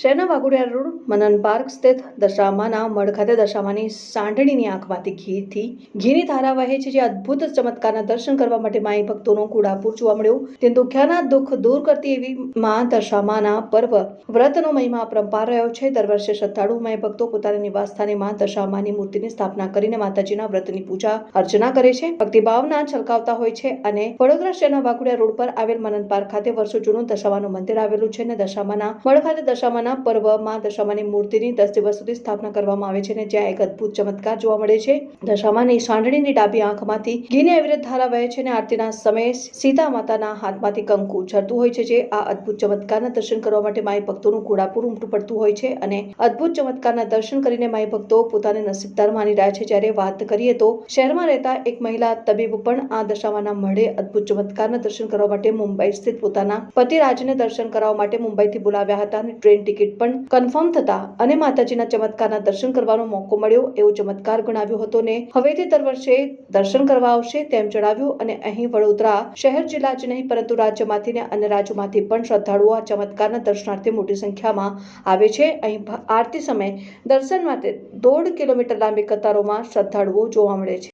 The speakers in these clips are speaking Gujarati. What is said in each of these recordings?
શહેરના વાઘોડિયા રોડ મનન પાર્ક સ્થિત દશામાના મઢ ખાતે દશામાની સાંઢળીની આંખમાંથી ઘીની ધારા વહે છે, જે અદ્ભુત ચમત્કારના દર્શન કરવા માટે માઈ ભક્તોનો ઘોડાપુર જોવા મળ્યો. તે દુખ્યાના દુઃખ દૂર કરતી એવી મા દશામાના પર્વ વ્રતનો મહિમા અપરંપાર રહ્યો છે. દર વર્ષે શ્રદ્ધાળુ માઈ ભક્તો પોતાના નિવાસ સ્થાને મા દશામાની મૂર્તિની સ્થાપના કરીને માતાજીના વ્રતની પૂજા અર્ચના કરે છે, ભક્તિભાવના છલકાવતા હોય છે. અને વડોદરા શહેરના વાઘોડિયા રોડ પર આવેલ મનન પાર્ક ખાતે વર્ષો જૂનું દશામાનું મંદિર આવેલું છે અને દશામાના મઢ ખાતે દશામાના પર્વમાં દશામાની મૂર્તિની 10 દિવસ સુધી સ્થાપના કરવામાં આવે છે અને જ્યાં એક અદ્ભુત ચમત્કાર જોવા મળે છે. દશામાની સાંઢળીની ડાબી આંખમાંથી ઘીની અવિરત ધારા વહે છે અને આરતીના સમયે સીતા માતાના હાથમાંથી કંકુ ઝરતું હોય છે. જે આ અદ્ભુત ચમત્કારના દર્શન કરવા માટે માઈ ભક્તોનું ઘોડાપુર ઉમટું પડતું હોય છે અને અદ્ભુત ચમત્કારના દર્શન કરીને માઈ ભક્તો પોતાને નસીબદાર માની રહ્યા છે. જ્યારે વાત કરીએ તો શહેરમાં રહેતા એક મહિલા તબીબ પણ આ દશામાના મઢે અદ્ભુત ચમત્કારના દર્શન કરવા માટે મુંબઈ સ્થિત પોતાના પતિ રાજને દર્શન કરવા માટે મુંબઈથી બોલાવ્યા હતા અને ટ્રેન ટિકિટ પણ કન્ફર્મ થતા અને માતાજીના ચમત્કારના દર્શન કરવાનો મોકો મળ્યો એવો ચમત્કાર ગણાવ્યો હતો ને હવેથી દર વર્ષે દર્શન કરવા આવશે તેમ જણાવ્યું. અને અહીં વડોદરા શહેર જિલ્લા જ નહીં પરંતુ રાજ્યમાંથી અને અન્ય રાજ્યોમાંથી પણ શ્રદ્ધાળુઓ આ ચમત્કારના દર્શનાર્થે મોટી સંખ્યામાં આવે છે. અહીં આરતી સમયે દર્શન માટે 1.5 કિલોમીટર લાંબી કતારોમાં શ્રદ્ધાળુઓ જોવા મળે છે.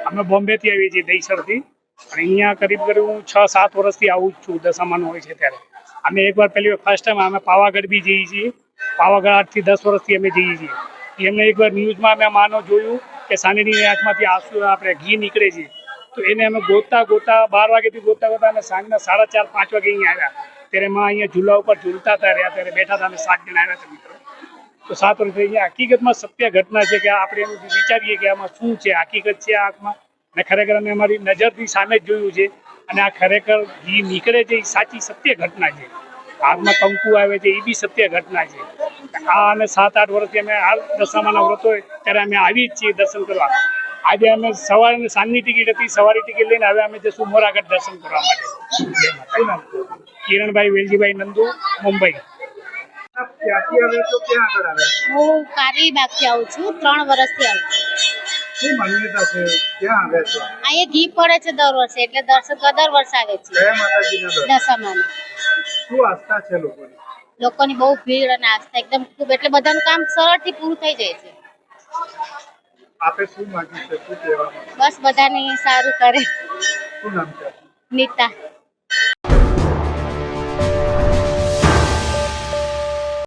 અમે બોમ્બે થી આવીએ છીએ દહીસરથી. અહીંયા કરીબ હું 6-7 વર્ષથી આવું છું. દશામાનું હોય છે ત્યારે અમે એકવાર પહેલી ફર્સ્ટ ટાઈમ અમે પાવાગઢ બી જઈએ છીએ. પાવાગઢ 8 થી 10 વર્ષથી અમે જઈએ છીએ. એમને એકવાર ન્યૂઝમાં અમે માનો જોયું કે સાંઢળીની આંખમાંથી આંસુ આપણે ઘી નીકળે છે, તો એને અમે ગોતતા 12 વાગ્યાથી ગોતતા અને સાંજના 4:30-5 વાગે અહીંયા આવ્યા. ત્યારે માં અહીંયા ઝૂલા ઉપર ઝૂલતા હતા રહ્યા, ત્યારે બેઠા હતા. અમે 7 જણા આવ્યા હતા મિત્રો. તો 7 વર્ષ અહીંયા હકીકતમાં સત્ય ઘટના છે કે આપણે એનું વિચારીએ કે આમાં શું છે, હકીકત છે આંખમાં, અને ખરેખર અમે અમારી નજરથી સામે જ જોયું છે. અને આ ખરેખર ઘી નીકળે છે એ સાચી સત્ય ઘટના છે. આંખમાં કંકુ આવે છે એ બી સત્ય ઘટના છે. આ અમે 7-8 વર્ષથી અમે આ દશામાના વ્રત હોય ત્યારે અમે આવી જ છીએ દર્શન કરવા. આજે અમે સવારે સાંજની ટિકિટ હતી, સવારી ટિકિટ લઈને હવે અમે જશું મોરાગઢ દર્શન કરવા માટે. કિરણભાઈ વેલજીભાઈ નંદુ, મુંબઈ. હું કારેલીબાગથી આવું છું. 3 વર્ષથી આવું છું. અહીંયા ઘી પડે છે દર વર્ષે, એટલે દર્શન દર વર્ષે આવે છે. દશામાનું લોકોની બહુ ભીડ અને આસ્થા એકદમ ખૂબ, એટલે બધાનું કામ સરળથી પૂરું થઈ જાય છે. બસ બધાને સારું કરે. નીતા.